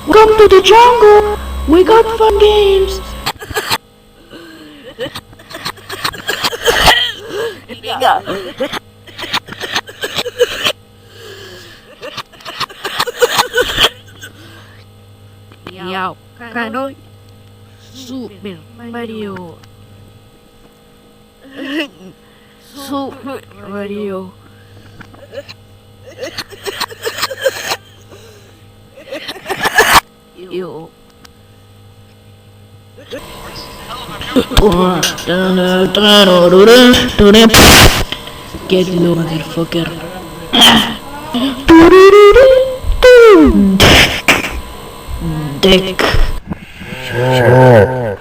Welcome to the jungle. We got fun games. Dạo Hà Nội Super Mario Super Mario Yo Get low, motherfucker. Dick. Sure.